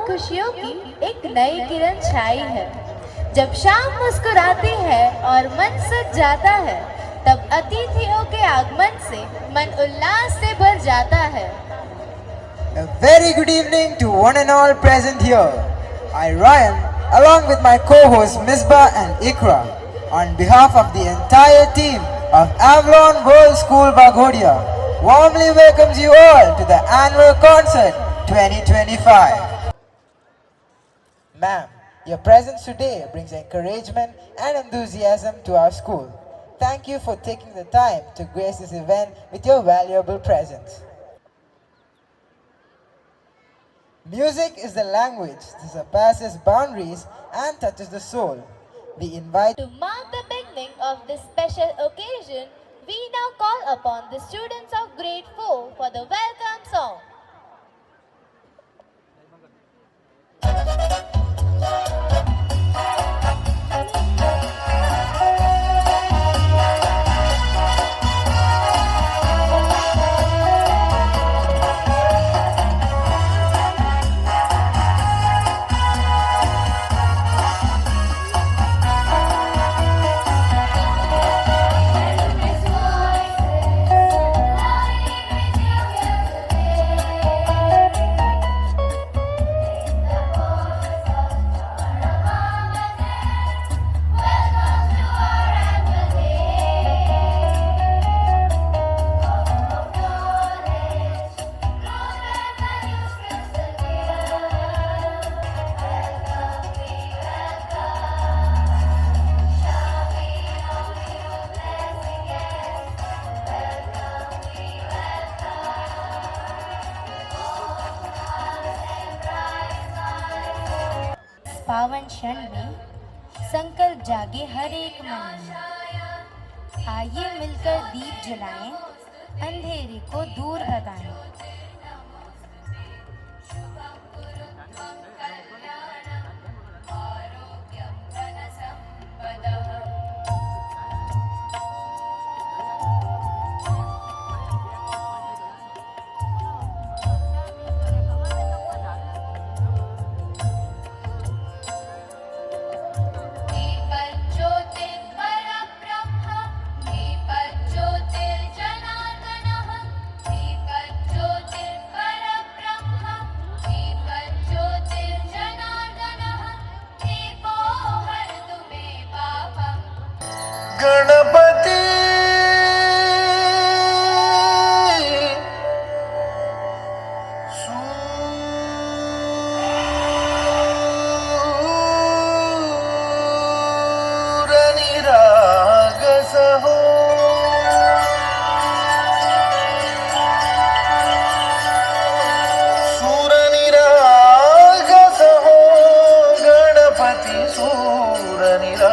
खुशियों की एक नई किरण छाई है। जब शाम मुस्कुराती है और मन सज जाता है, तब अतिथियों के आगमन से मन उल्लास से भर जाता है। A very good evening to one and all present here. I, Ryan, along with my co-hosts Misbah and Ikra, on behalf of the entire team of Avalon World School Baghodia, warmly welcomes you all to the annual concert 2025. Ma'am, your presence today brings encouragement and enthusiasm to our school. Thank you for taking the time to grace this event with your valuable presence. Music is the language that surpasses boundaries and touches the soul. We invite To mark the beginning of this special occasion, we now call upon the students of grade 4 for the welcome song. पावन क्षण में संकल्प जागे हर एक मन में। आइए मिलकर दीप जलाएं, अंधेरे को दूर भगाएं। Ganpati सूरनिरागसहो सूरनिरागसहो Ganpati सूरनिरागसहो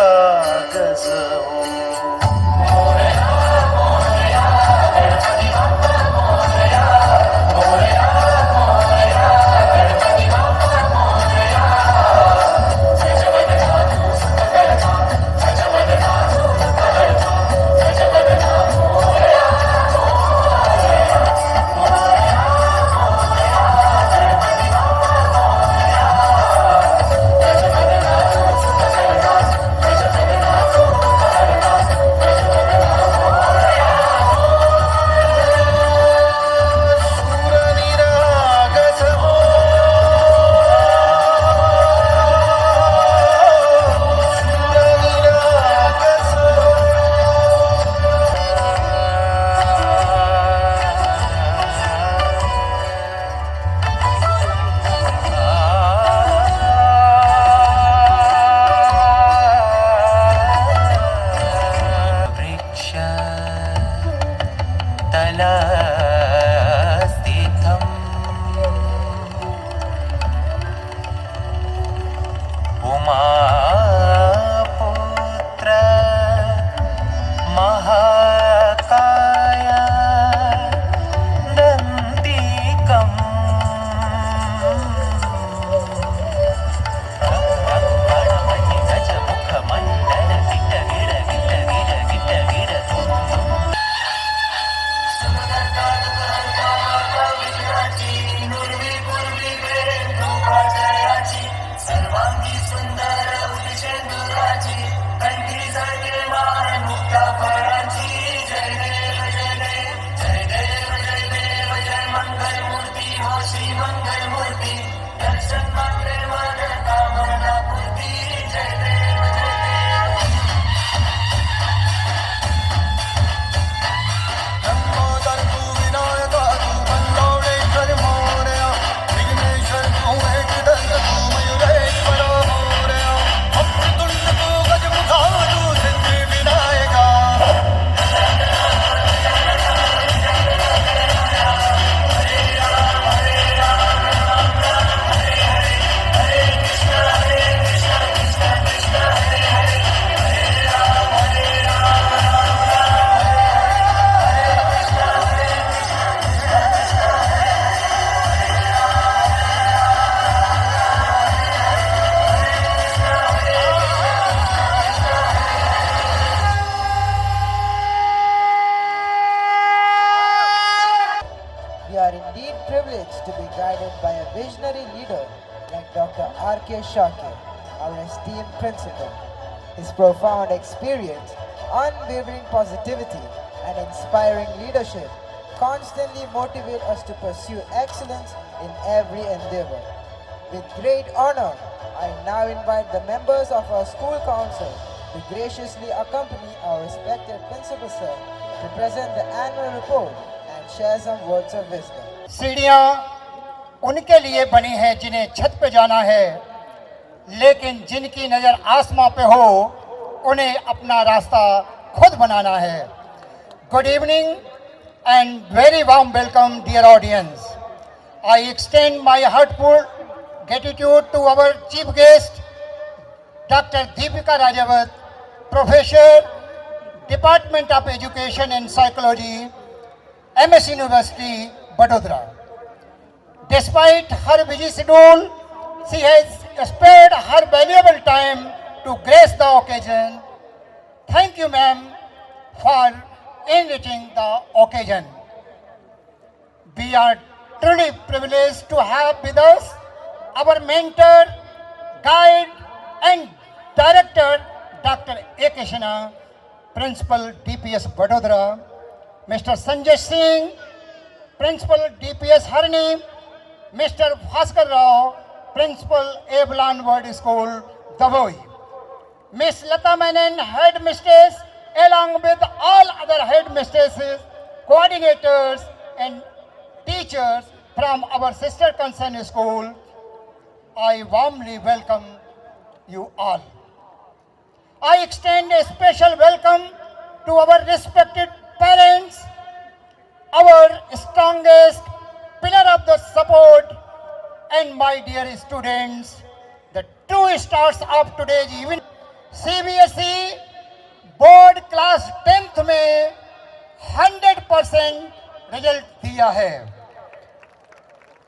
K. Shakir, our esteemed principal. His profound experience, unwavering positivity, and inspiring leadership constantly motivate us to pursue excellence in every endeavor. With great honor, I now invite the members of our school council to graciously accompany our respected principal sir to present the annual report and share some words of wisdom. सीढ़ियाँ उनके लिए बनी हैं जिन्हें छत पे जाना है, लेकिन जिनकी नज़र आसमां पे हो उन्हें अपना रास्ता खुद बनाना है. Good evening and very warm welcome, dear audience. I extend my heartfelt gratitude to our chief guest, Dr. Deepika Rajawat, Professor, Department of Education and Psychology, MS University, Vadodara. Despite her busy schedule, she has spared her valuable time to grace the occasion. Thank you, ma'am, for enriching the occasion. We are truly privileged to have with us our mentor, guide and director, Dr. A. Krishna, Principal DPS Vadodara, Mr. Sanjay Singh, Principal DPS Harni, Mr. Bhaskar Rao, Principal Avalon Word School, Davoi, Miss Lata Menon, Headmistress, along with all other headmistresses, coordinators and teachers from our sister concern school, I warmly welcome you all. I extend a special welcome to our respected parents, our strongest pillar of the support, and my dear students, the true stars of today's event. CBSE board class 10th में 100% result दिया है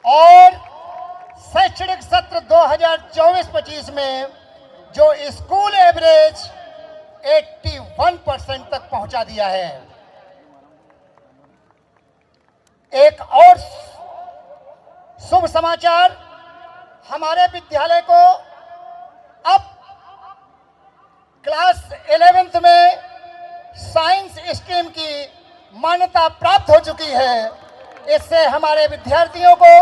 और शैक्षणिक सत्र 2024-25 में जो school average 81% तक पहुंचा दिया है. एक और शुभ समाचार, हमारे विद्यालय को अब क्लास 11th में साइंस स्ट्रीम की मान्यता प्राप्त हो चुकी है. इससे हमारे विद्यार्थियों को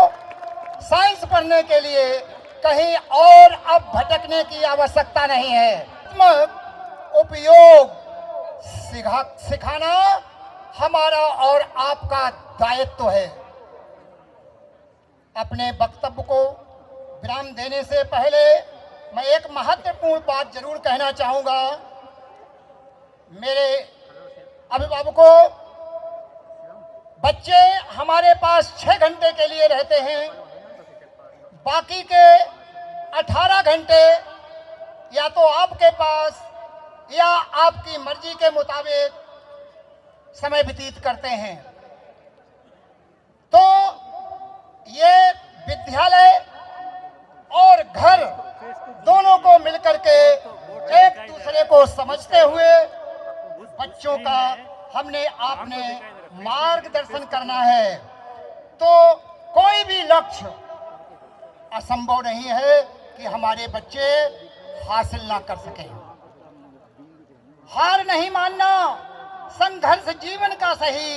साइंस पढ़ने के लिए कहीं और अब भटकने की आवश्यकता नहीं है. उपयोग सिखाना हमारा और आपका दायित्व है. अपने वक्तव्य को विराम देने से पहले मैं एक महत्वपूर्ण बात जरूर कहना चाहूंगा. मेरे अभिभावकों, बच्चे हमारे पास 6 घंटे के लिए रहते हैं, बाकी के 18 घंटे या तो आपके पास या आपकी मर्जी के मुताबिक समय व्यतीत करते हैं. तो ये विद्यालय और घर दोनों को मिलकर के एक दूसरे को समझते हुए बच्चों का आपने मार्गदर्शन करना है. तो कोई भी लक्ष्य असंभव नहीं है कि हमारे बच्चे हासिल ना कर सकें. हार नहीं मानना, संघर्ष जीवन का सही.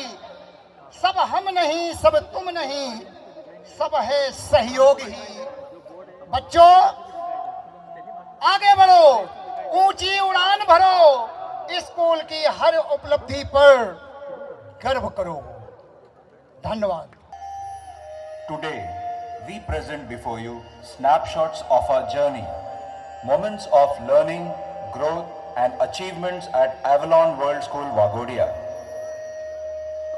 सब हम नहीं, सब तुम नहीं, सब है सहयोग ही. बच्चों, आगे बढ़ो, ऊंची उड़ान भरो, स्कूल की हर उपलब्धि पर गर्व करो. धन्यवाद. Today, we present before you snapshots of our journey, moments of learning, growth, and achievements at Avalon World School, Waghodia.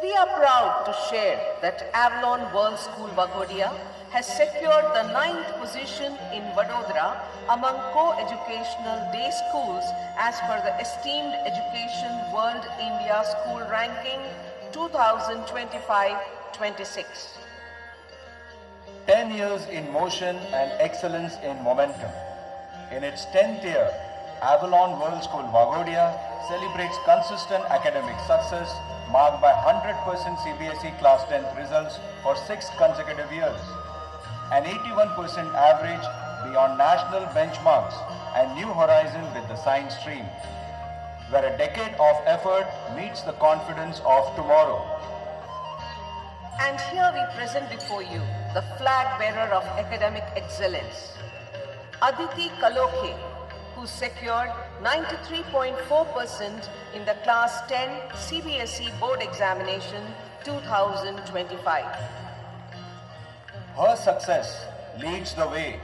We are proud to share that Avalon World School, Waghodia has secured the 9th position in Vadodara among co-educational day schools as per the esteemed Education World India School Ranking 2025-26. 10 years in motion and excellence in momentum. In its 10th year, Avalon World School, Waghodia celebrates consistent academic success marked by 100% CBSE Class 10th results for 6 consecutive years, an 81% average beyond national benchmarks and new horizon with the science stream, where a decade of effort meets the confidence of tomorrow. And here we present before you the flag bearer of academic excellence, Aditi Kalokhe, who secured 93.4% in the Class 10 CBSE Board Examination 2025. Her success leads the way,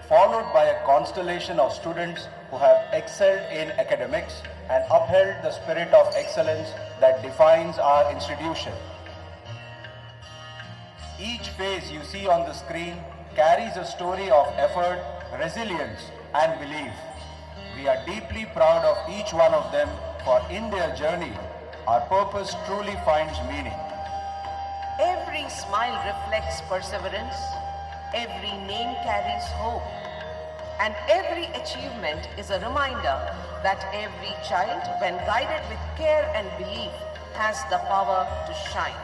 followed by a constellation of students who have excelled in academics and upheld the spirit of excellence that defines our institution. Each face you see on the screen carries a story of effort, resilience, and belief. We are deeply proud of each one of them, for in their journey, our purpose truly finds meaning. Every smile reflects perseverance, every name carries hope, and every achievement is a reminder that every child, when guided with care and belief, has the power to shine.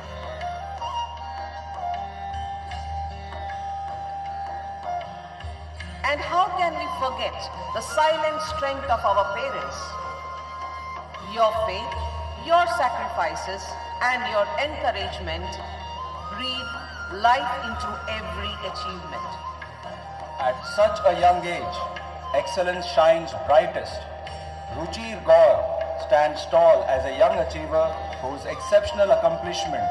And how can we forget the silent strength of our parents? Your faith, your sacrifices, and your encouragement breathe life into every achievement. At such a young age, excellence shines brightest. Ruchir Gaur stands tall as a young achiever whose exceptional accomplishment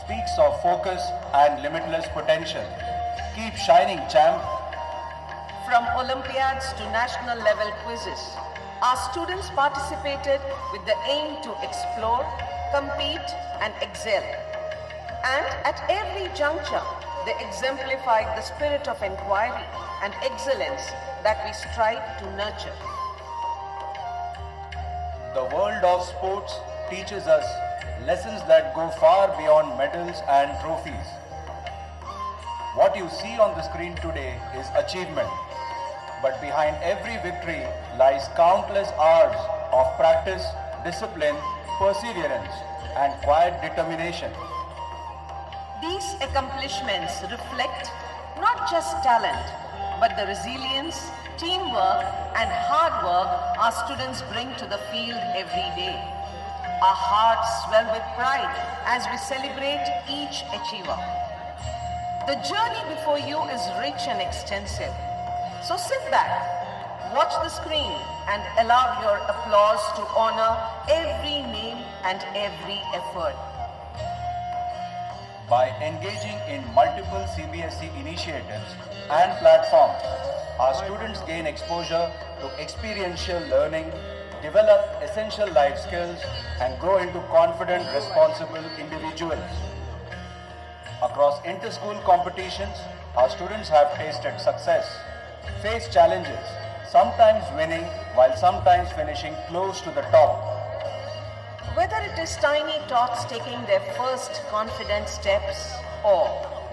speaks of focus and limitless potential. Keep shining, champ. From Olympiads to national level quizzes, our students participated with the aim to explore, compete, and excel. And at every juncture, they exemplified the spirit of inquiry and excellence that we strive to nurture. The world of sports teaches us lessons that go far beyond medals and trophies. What you see on the screen today is achievement, but behind every victory lies countless hours of practice, discipline, perseverance, and quiet determination. These accomplishments reflect not just talent, but the resilience, teamwork, and hard work our students bring to the field every day. Our hearts swell with pride as we celebrate each achiever. The journey before you is rich and extensive. So sit back, watch the screen, and allow your applause to honor every name and every effort. By engaging in multiple CBSE initiatives and platforms, our students gain exposure to experiential learning, develop essential life skills, and grow into confident, responsible individuals. Across inter-school competitions, our students have tasted success, faced challenges, sometimes winning while sometimes finishing close to the top. Whether it is tiny tots taking their first confident steps or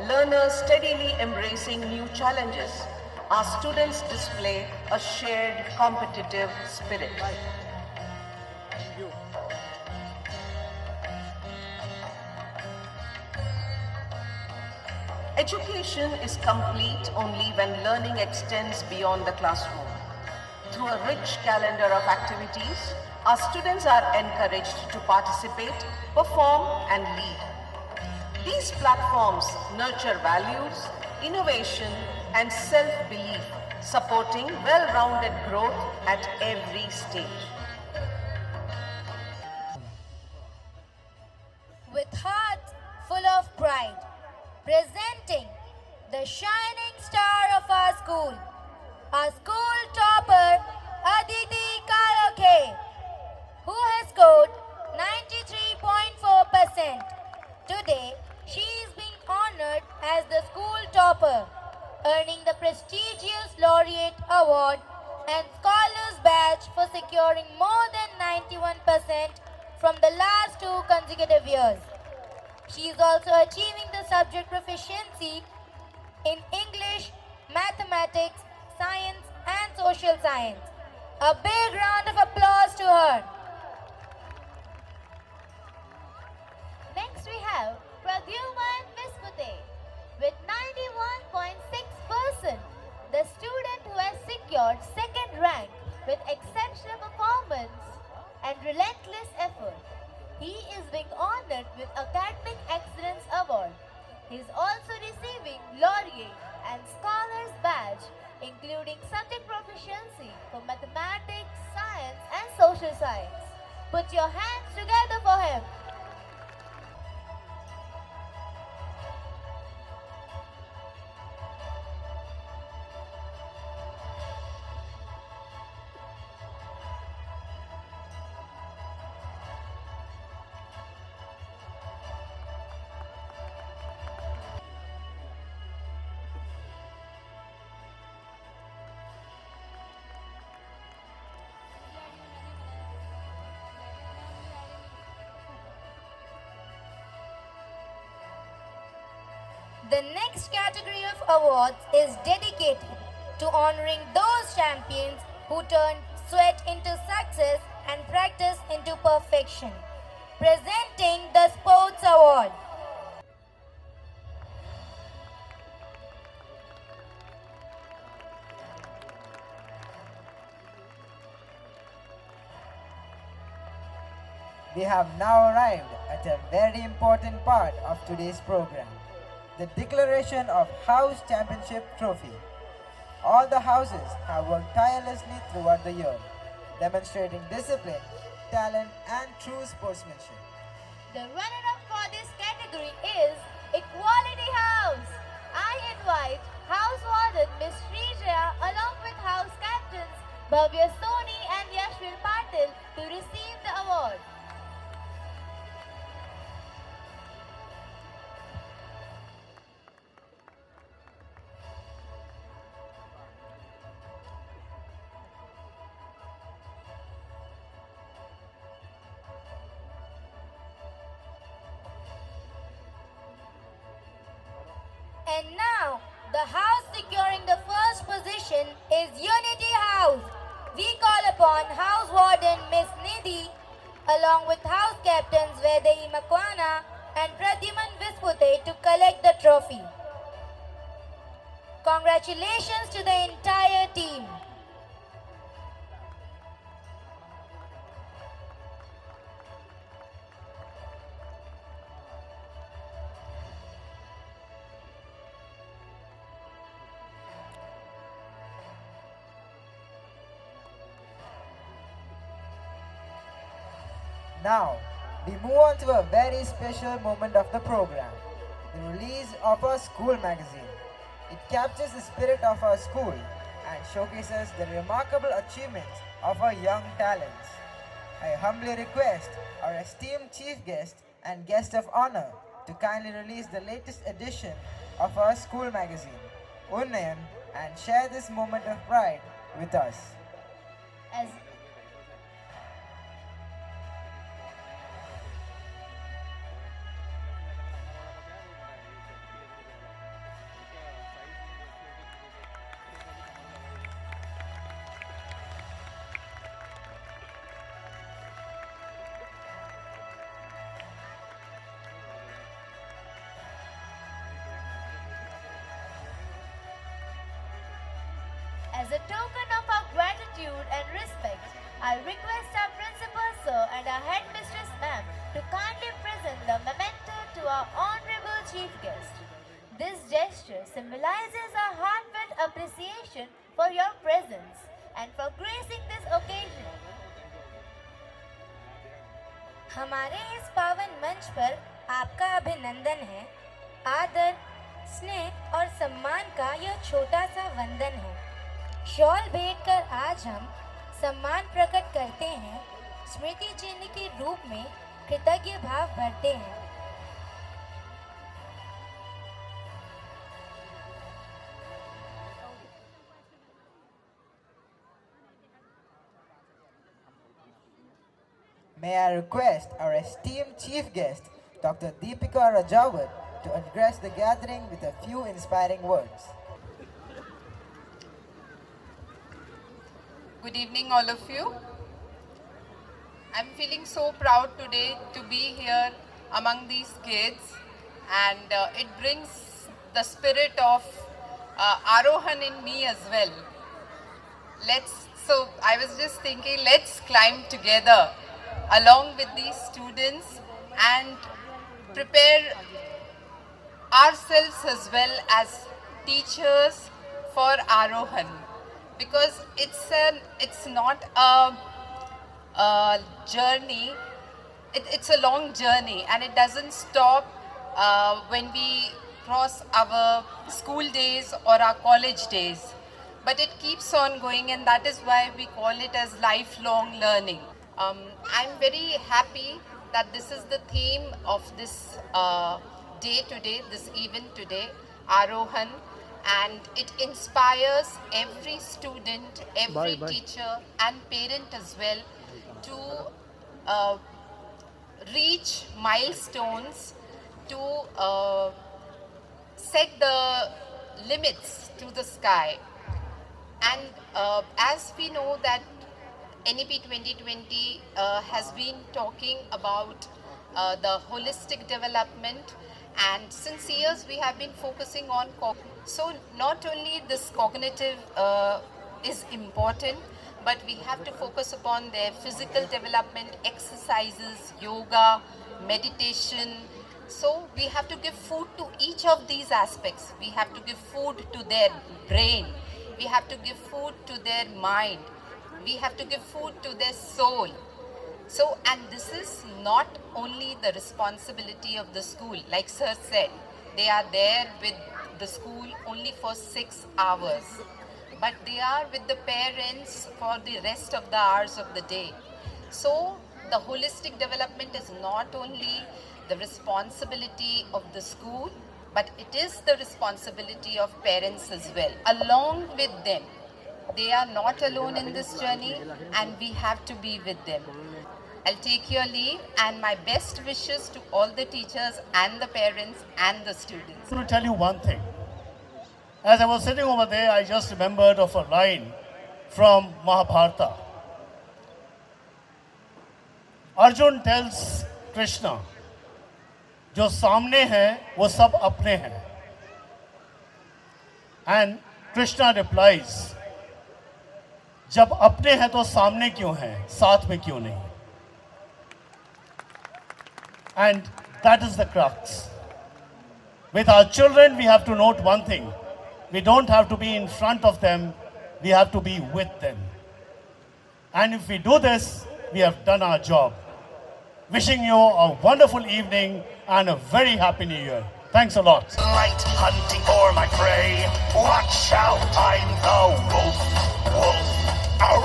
learners steadily embracing new challenges, our students display a shared competitive spirit. Education is complete only when learning extends beyond the classroom. Through a rich calendar of activities, our students are encouraged to participate, perform, and lead. These platforms nurture values, innovation, and self-belief, supporting well-rounded growth at every stage. With heart full of pride, presenting the shining star of our school topper Aditi Kalokhe, who has scored 93.4%. Today, she is being honored as the school topper, earning the prestigious Laureate Award and Scholars Badge for securing more than 91% from the last 2 consecutive years. She is also achieving the subject proficiency in English, mathematics, science, and social science. A big round of applause to her. Next we have Pradyuman Vispute with 91.6%, the student who and relentless effort. He is being honored with Academic Excellence Award. He is also receiving Laureate and Scholars Badge, including subject proficiency for mathematics, science and social science. Put your hands together for him. The next category of awards is dedicated to honoring those champions who turned sweat into success and practice into perfection. Presenting the Sports Award. We have now arrived at a very important part of today's program, the declaration of House Championship Trophy. All the houses have worked tirelessly throughout the year, demonstrating discipline, talent and true sportsmanship. The runner-up for this category is Equality House. I invite House Warden Ms. Srijaya along with House Captains Bhavya Soni and Yashwil Patil to receive the award. And now, the house securing the first position is Unity House. We call upon House Warden Miss Nidhi along with House Captains Vedayi Makwana and Pradhiman Vispute to collect the trophy. Congratulations to the entire team. Now, we move on to a very special moment of the program, the release of our school magazine. It captures the spirit of our school and showcases the remarkable achievements of our young talents. I humbly request our esteemed chief guest and guest of honor to kindly release the latest edition of our school magazine, Unnayan, and share this moment of pride with us. As As a token of our gratitude and respect, I request our Principal Sir and our Headmistress Ma'am to kindly present the memento to our Honorable Chief Guest. This gesture symbolizes our heartfelt appreciation for your presence and for gracing this occasion. हमारे इस पावन मंच पर आपका अभिनंदन है। आदर, स्नेह और सम्मान का यह छोटा सा वंदन है। शॉल भेंट कर आज हम सम्मान प्रकट करते हैं, स्मृति चिन्ह के रूप में कृतज्ञ भाव भरते हैं। May I request our esteemed chief guest, Dr. Deepika Rajawat, to address the gathering with a few inspiring words. Good evening, all of you. I'm feeling so proud today to be here among these kids, and it brings the spirit of Arohan in me as well. So I was just thinking, let's climb together. along with these students and prepare ourselves as well as teachers for Arohan, because it's not a journey, it's a long journey, and it doesn't stop when we cross our school days or our college days, but it keeps on going, and that is why we call it as lifelong learning. I'm very happy that this is the theme of this day today, this event today, Arohan, and it inspires every student, every teacher and parent as well to reach milestones, to set the limits to the sky. And as we know that NEP 2020 has been talking about the holistic development, and since years we have been focusing on so not only this cognitive is important, but we have to focus upon their physical development, exercises, yoga, meditation. So we have to give food to each of these aspects. We have to give food to their brain. We have to give food to their mind. We have to give food to their soul. So, and this is not only the responsibility of the school. Like sir said, they are there with the school only for 6 hours, but they are with the parents for the rest of the hours of the day. So the holistic development is not only the responsibility of the school, but it is the responsibility of parents as well. Along with them, they are not alone in this journey, and we have to be with them. I'll take your leave, and my best wishes to all the teachers and the parents and the students. I want to tell you one thing. As I was sitting over there, I just remembered of a line from Mahabharata. Arjun tells Krishna, जो सामने हैं वो सब अपने हैं. And Krishna replies, जब अपने हैं तो सामने क्यों हैं, साथ में क्यों नहीं? And that is the crux. With our children, we have to note one thing. We don't have to be in front of them, we have to be with them. And if we do this, we have done our job. Wishing you a wonderful evening and a very happy new year. Thanks a lot. Light hunting for my prey. Watch out, I'm the wolf. Wolf. Ow.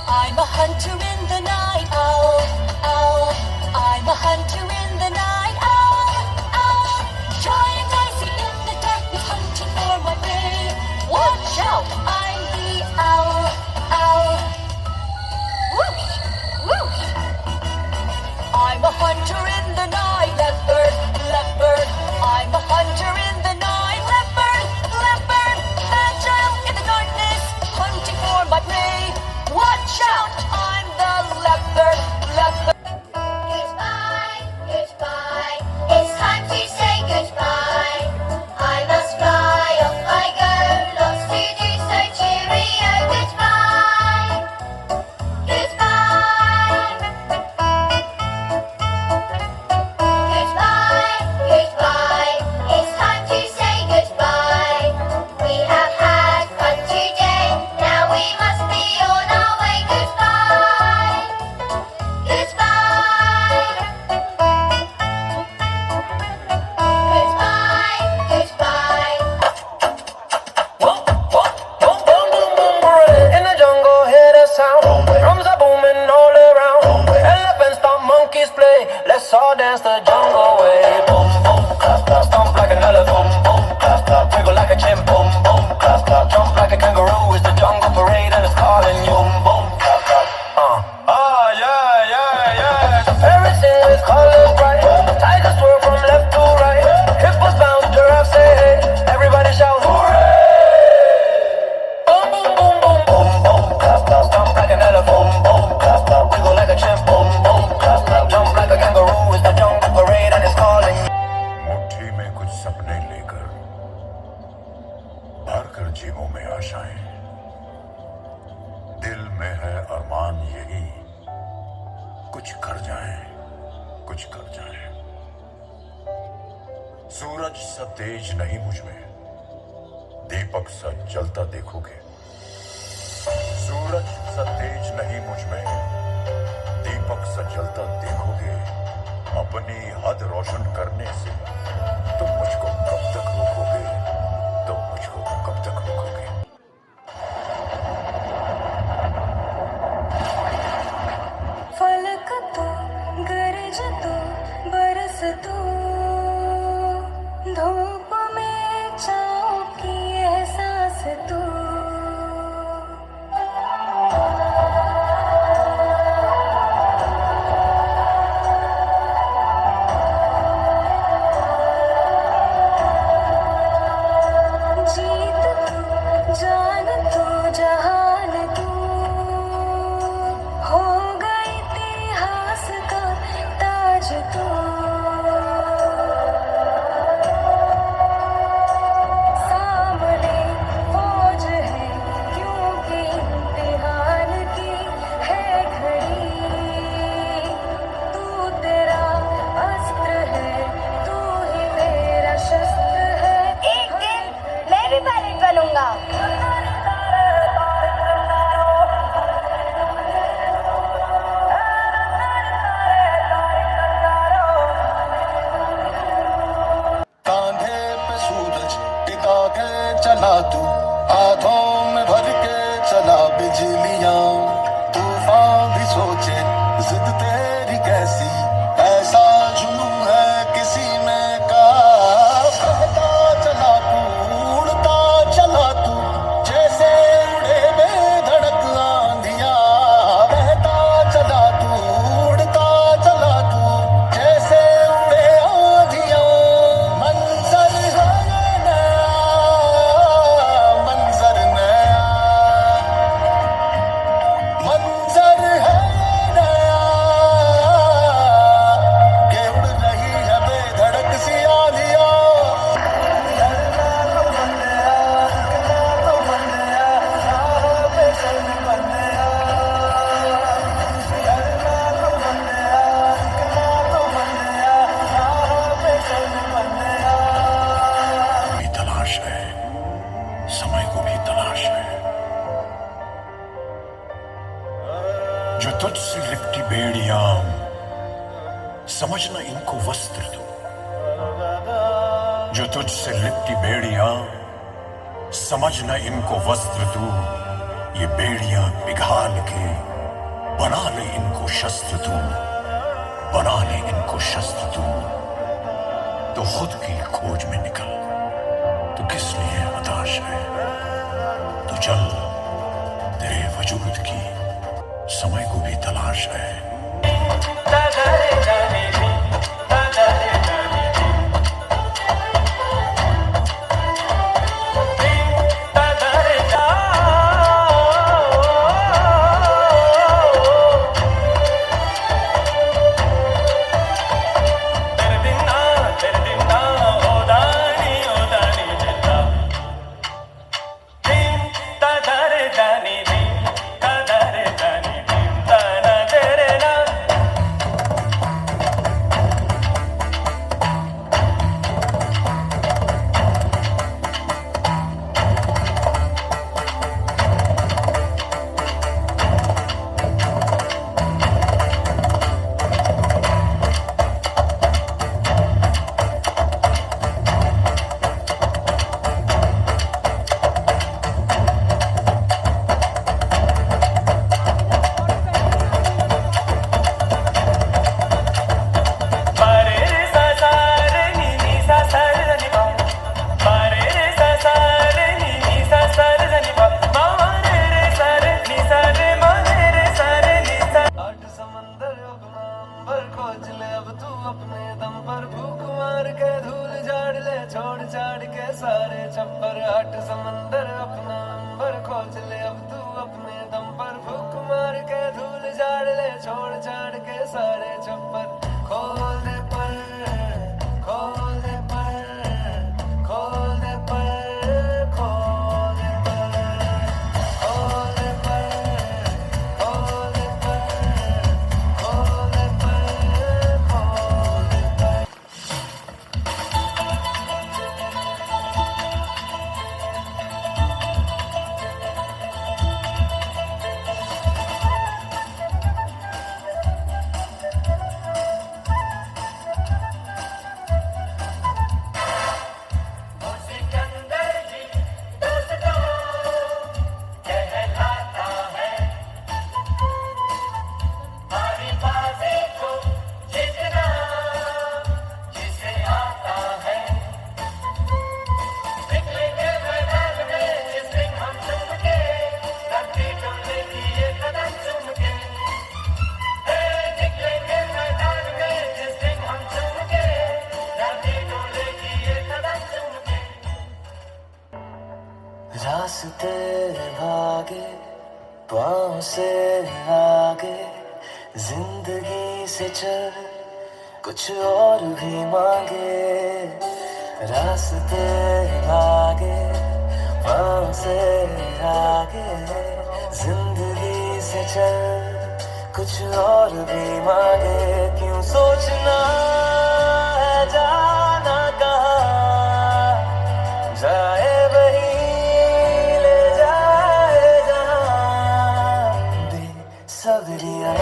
I'm a hunter in the night owl. Owl. I'm a hunter in the night owl. Owl. Trying dicey in the darkness, hunting for my prey. Watch out, I'm the owl. Owl. Whoosh. Whoosh. I'm a hunter in the night, leopard, leopard. I'm a hunter in the night, leopard, leopard. Agile in the darkness, hunting for my prey. Watch out, I'm the leopard, leopard. Goodbye, goodbye. It's time to say goodbye. I must fly, off I go. Lots to do, so cheerio. Goodbye, goodbye. Goodbye, goodbye. It's time to say goodbye. We have had fun today. Now we must be on our way. Goodbye. में है अरमान यही, कुछ कर जाए, कुछ कर जाए। सूरज सा तेज नहीं मुझ में, दीपक सा जलता देखोगे। सूरज सा तेज नहीं मुझ में, दीपक सा जलता देखोगे। अपनी हद रोशन करने से तुम मुझको कब तक रोकोगे, तुम मुझको कब तक रोकोगे। फलक तू, गरज तू, बरस तू, धूप में छाँव की एहसास तू। जीत तू, जान तू, जहान तू, हो गई इतिहास का ताज तू। सामने फौज है क्योंकि इम्तिहान की है घड़ी। तू तेरा अस्त्र है, तू ही मेरा शस्त्र है। एक दिन मैं भी पायलट बनूंगा। कांधे पे सूरज टिका के चला तू, हाथों में भर के चला बिजलियां। तूफान भी सोचे जिद तेरी कैसी, ऐसा जुनून है किसी में का। बहता चला तू, उड़ता चला तू, जैसे उड़े बेधड़क आंधियां। बहता चला तू, उड़ता चला तू, जैसे उड़े आंधियां। मंजर है नया, मंजर नया, मंजर है नया, के उड़ रही है बेधड़क सी आंधियां। भी तलाश है, समय को भी तलाश है। जो तुझसे लिपटी बेड़ियां, समझना इनको वस्त्र दो। जो तुझसे लिपटी बेड़ियां, समझना इनको वस्त्र दो। ये बेड़ियां पिघाल के बना ले इनको शस्त्र तू, बना ले इनको शस्त्र तू। तो खुद की खोज में निकल, तो किस लिए हताश है। तो चल, तेरे वजूद की समय को भी तलाश है। Da da da da da da da da da da da da da da da से आगे जिंदगी से चल, कुछ और भी मांगे, रास्ते आगे पाँव से आगे जिंदगी से चल, कुछ और भी मांगे। क्यों सोचना है जाना कहाँ, जाए वही ले जाए जहाँ, बेसब्रियाँ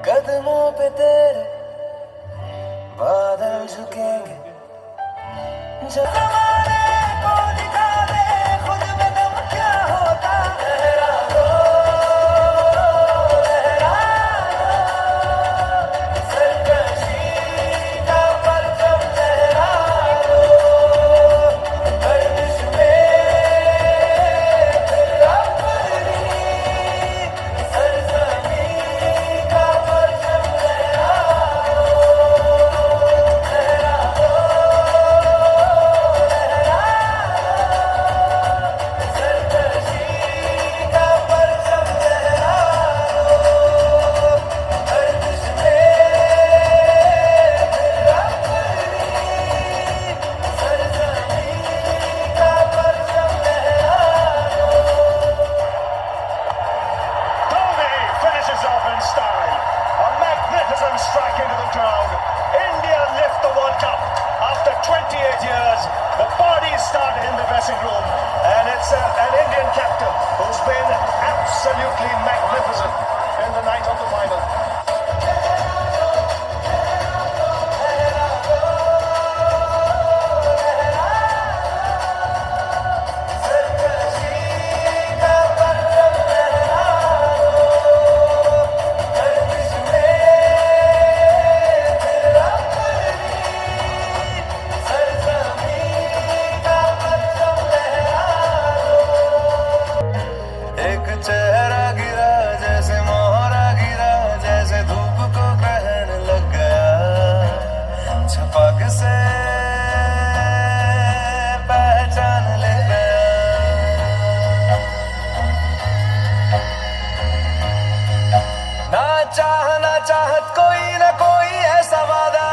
कदमों पे तेरे बादल झुकेंगे, जब ज़माने को दिखा दे खुद में दम क्या होता। लहरा दो, लहरा दो, सरकशी का परचम लहरा दो, गर्दिश में फिर अपनी सरजमी का परचम लहरा strike into the crowd. India lift the World Cup after 28 years. The parties started in the dressing room, and it's an Indian captain who's been absolutely magnificent in the night of the final. चेहरा गिरा जैसे मोहरा गिरा, जैसे धूप को ग्रहण लग गया, छपक से पहचान ले गया। ना चाह ना चाहत कोई ना कोई ऐसा वादा,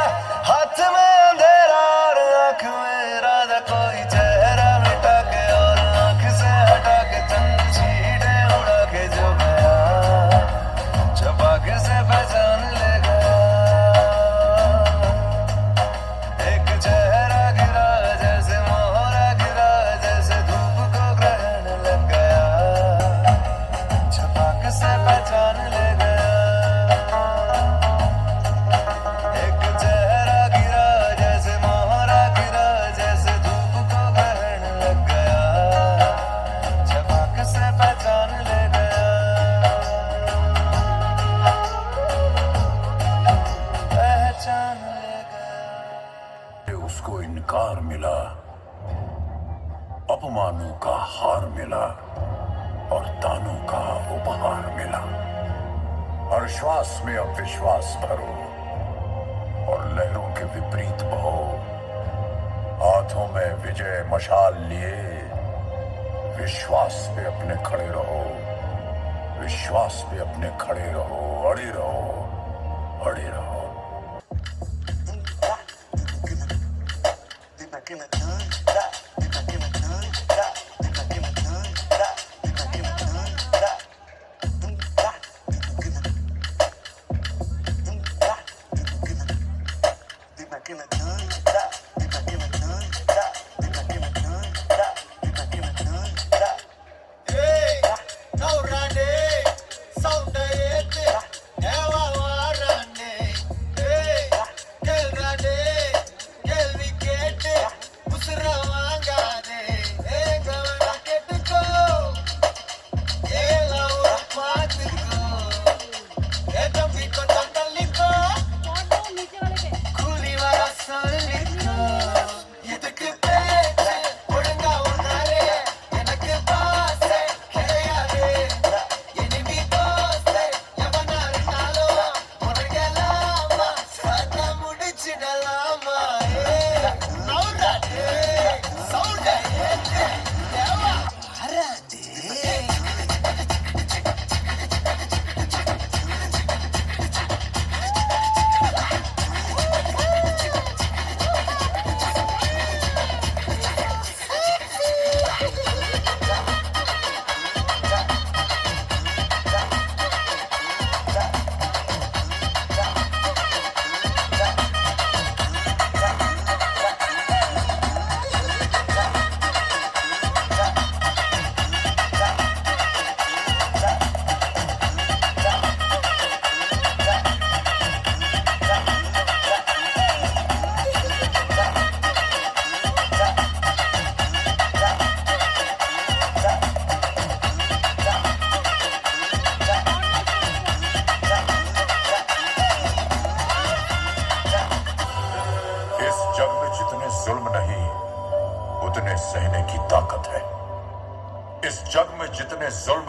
हाथ में अंधेरा और आँख में इरादा, कोई चेहरा मिटा के और आँख से हटा के चंद छींटे उड़ा के जो गया, छपाक से पहचान ले गया। एक चेहरा गिरा जैसे मोहरा गिरा, जैसे धूप को ग्रहण लग गया, छपाक से पहचान ले गया। एक चेहरा गिरा जैसे मोहरा गिरा, जैसे धूप को ग्रहण लग गया, छपाक से पहचान ले गया, पहचान ले गया। उसको इनकार मिला, अपमानों का हार मिला और तानों का उपहार मिला। हर श्वास में अब विश्वास भरो और लहरों के विपरीत बहो। हाथों में विजय मशाल लिए विश्वास पे अपने खड़े रहो, विश्वास पे अपने खड़े रहो, अड़े रहो, अड़े रहो।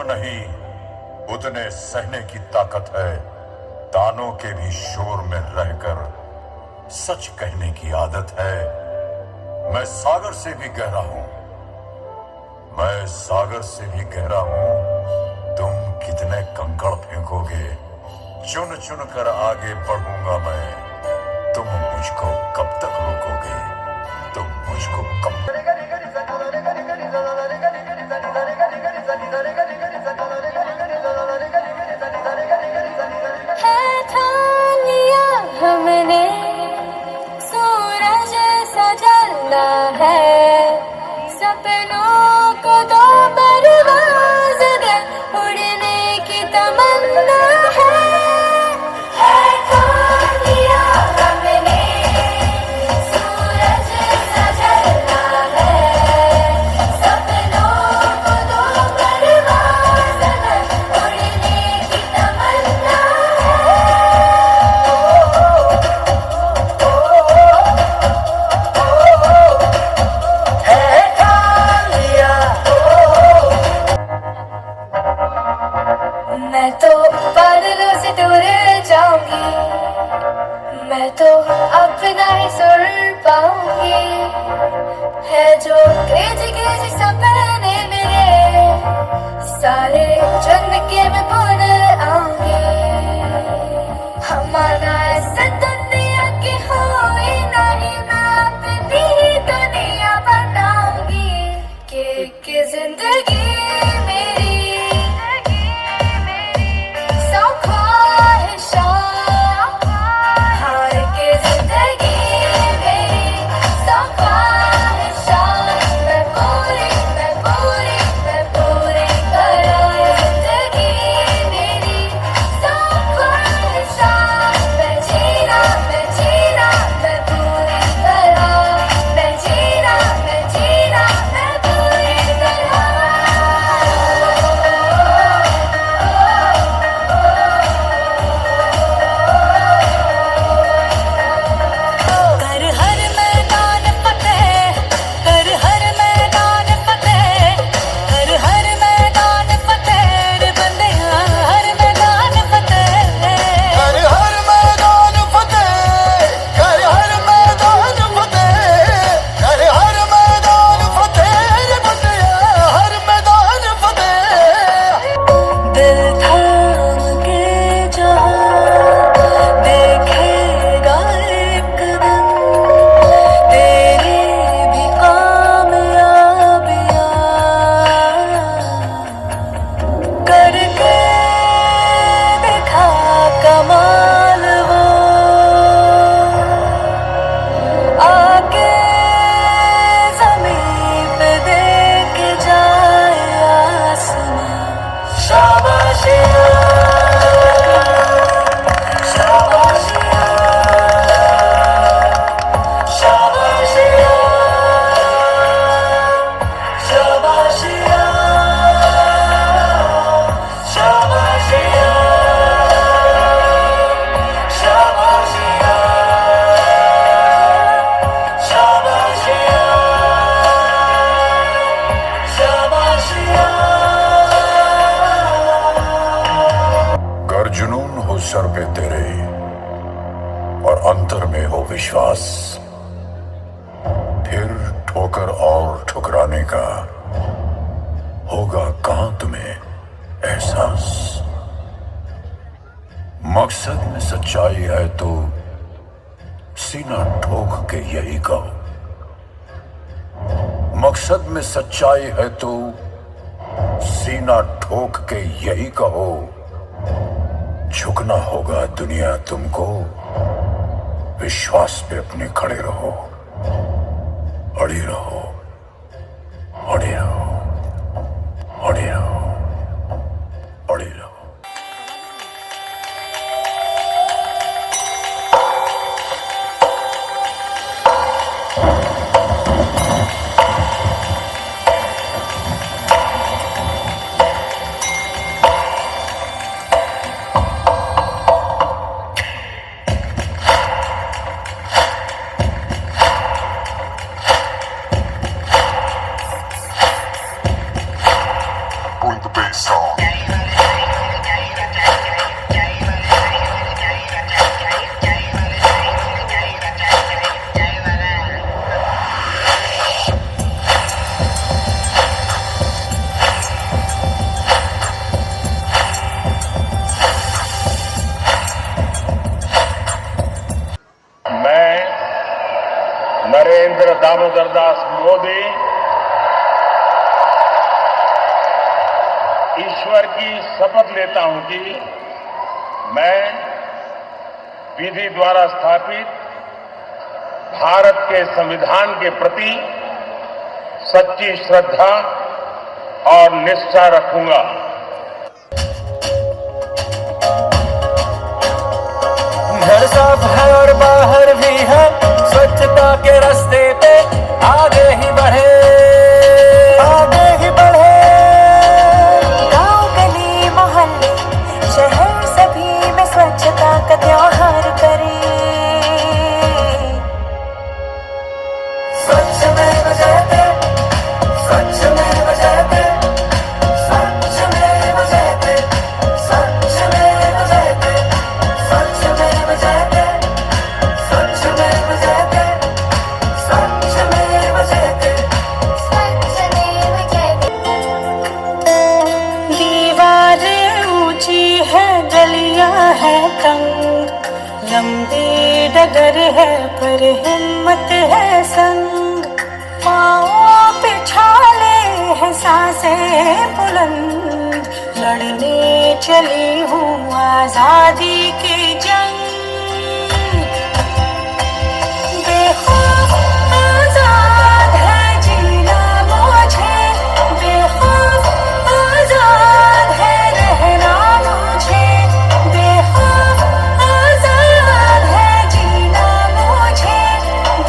नहीं, उतने सहने की ताकत है। तानों के भी शोर में रहकर सच कहने की आदत है। मैं सागर से भी गहरा हूं, मैं सागर से भी गहरा हूं। तुम कितने कंकड़ फेंकोगे, चुन चुन कर आगे बढ़ूंगा मैं। तुम मुझको कब तक रोकोगे, तुम मुझको कब है ठान लिया हमने, सूरज सा जलना है, सपनों को दो परवाज़ दे, उड़ने की तमन्ना है ठान लिया हमने, सूरज सा जलना है, सपनों को दो परवाज़ दे, उड़ने की तमन्ना मैं तो बादलों से दूर जाऊंगी, मैं तो अपना ही सुर पाऊंगी। है जो क्रेजी क्रेजी सपने मेरे, सारे चुन के मैं भूल आऊंगी। हमारा ऐसा दुनिया की हुई नहीं, मैं अपनी ही दुनिया बनाऊंगी। कि जिंदगी मेरी सौ ख्वाहिशां, हार के जिंदगी मेरी सौ ख्वाहिशां, मैं पूरी करूं। जिंदगी मेरी सौ ख्वाहिशां, मैं जीना मैं पूरी करूं। मैं जीना मैं पूरी करूं। कर हर मैदान फतेह, कर हर मैदान फतेह, कर हर मैदान फतेह रे बंदिया, हर मैदान फतेह। कर हर मैदान फतेह, कर हर मैदान फतेह, कर हर मैदान फतेह रे बंदिया, हर मैदान फतेह। दिल थाम के जहाँ देखेगा एक दिन, तेरी भी कामयाबियाँ करके देखा कमाल वो, आके ज़मीं पे देख जाए आसमां। शाबाशिया शाबाशिया शाबाशिया शाबाशिया शाबाशिया शाबाशिया शाबाशिया शाबाशिया। गर जुनून हो सर पे तेरे और अंतर में हो विश्वास, फिर ठोकर और ठुकराने का होगा कहां तुम्हें एहसास। मकसद में सच्चाई है तो सीना ठोक के यही कहो, मकसद में सच्चाई है तो सीना ठोक के यही कहो। झुकना होगा दुनिया तुमको, विश्वास पे अपने खड़े रहो, अड़े रहो, अड़े रहो, अड़े रहो, अड़े रहो। अमरदास मोदी ईश्वर की शपथ लेता हूं कि मैं विधि द्वारा स्थापित भारत के संविधान के प्रति सच्ची श्रद्धा और निष्ठा रखूंगा। घर साफ है और बाहर भी है, स्वच्छता के रास्ते पे आगे ही बढ़े, आगे ही बढ़े। गांव गली मोहल्ले शहर सभी में स्वच्छता का त्योहार करे। स्वच्छमेव जयते, स्वच्छमेव जयते, स्वच्छमेव जयते, स्वच्छमेव जयते, स्वच्छमेव जयते, स्वच्छमेव जयते, स्वच्छमेव जयते, स्वच्छमेव जयते। दीवारें ऊंची है, गलियां है तंग, लंबी डगर है पर हिम्मत है संग। पाँव पे छाले हैं सांसें बुलंद, लड़ने चली हूँ आजादी की जंग। बेखौफ आजाद है जीना मुझे, बेखौफ आजाद है रहना मुझे, बेखौफ आजाद है जीना मुझे,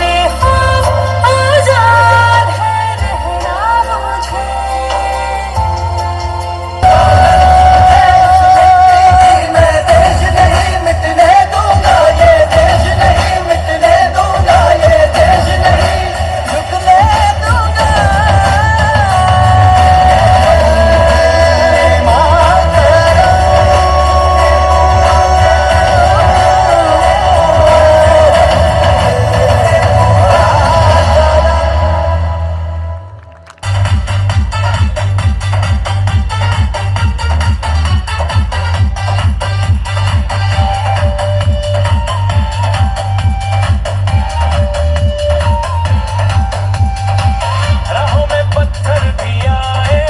बेखौफ आजाद है रहना मुझे। मैं देश नहीं मिटने दूंगा, ये देश नहीं मिटने दूंगा, ये देश नहीं झुकने दूंगा। राहों में पत्थर भी आए,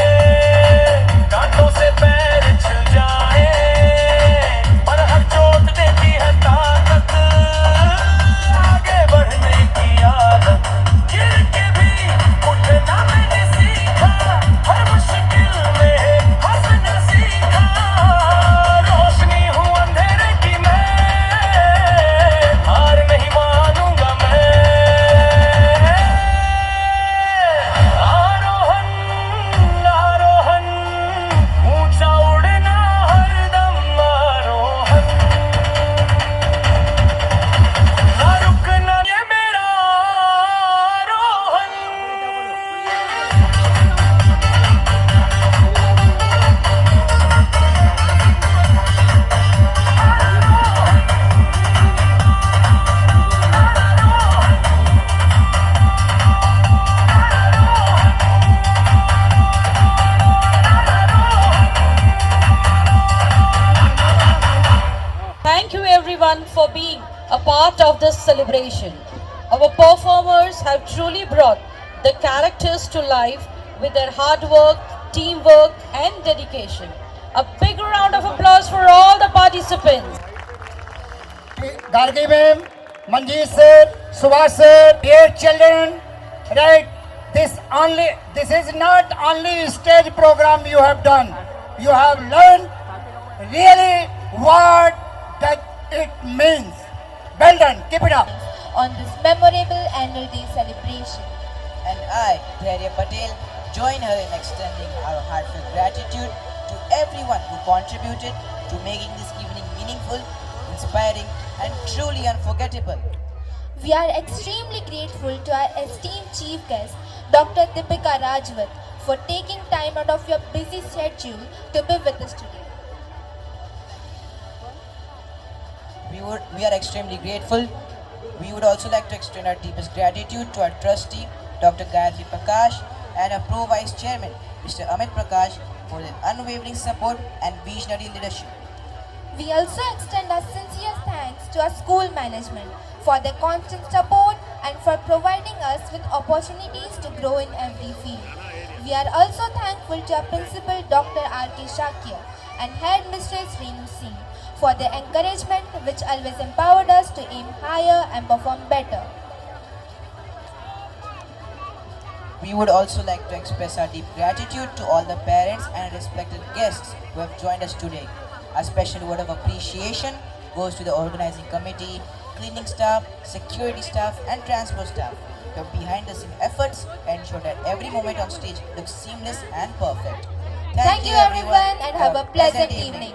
कांटों से पैर छिल जाए, पर हर चोट देती है ताकत, आगे बढ़ने की आदत। गिर के भी उठना मैंने सीखा, हर मुश्किल में हंसना सीखा। रोशनी हूँ अंधेरे की मैं, हार नहीं मानूंगा मैं। आरोहण आरोहण, ऊंचा उड़ना हरदम आरोहण, ना रुकना ये मेरा आरोहण। Thank you everyone for being a part of this celebration. Our performers have truly brought the characters to life with their hard work, teamwork and dedication. A big round of applause for all the participants. Gargi ma'am, Manjeet sir, Subhash sir, dear children, right? This is not only stage program you have done. You have learned really what that it means. Well done, keep it up. On this memorable annual day celebration. And I, Dhairya Patel, join her in extending our heartfelt gratitude to everyone who contributed to making this evening meaningful, inspiring and truly unforgettable. We are extremely grateful to our esteemed chief guest, Dr. Deepika Rajwat, for taking time out of your busy schedule to be with us today. We are extremely grateful. We would also like to extend our deepest gratitude to our trustee, Dr. Gayatri Prakash, and our Pro Vice Chairman, Mr. Amit Prakash, for their unwavering support and visionary leadership. We also extend our sincere thanks to our school management for their constant support and for providing us with opportunities to grow in every field. We are also thankful to our principal Dr. R.K. Shakya and headmistress Renu Singh for their encouragement which always empowered us to aim higher and perform better. We would also like to express our deep gratitude to all the parents and respected guests who have joined us today. A special word of appreciation goes to the organizing committee, cleaning staff, security staff and transport staff. Your behind-the-scenes efforts ensure that every moment on stage looks seamless and perfect. Thank you everyone and have a pleasant evening.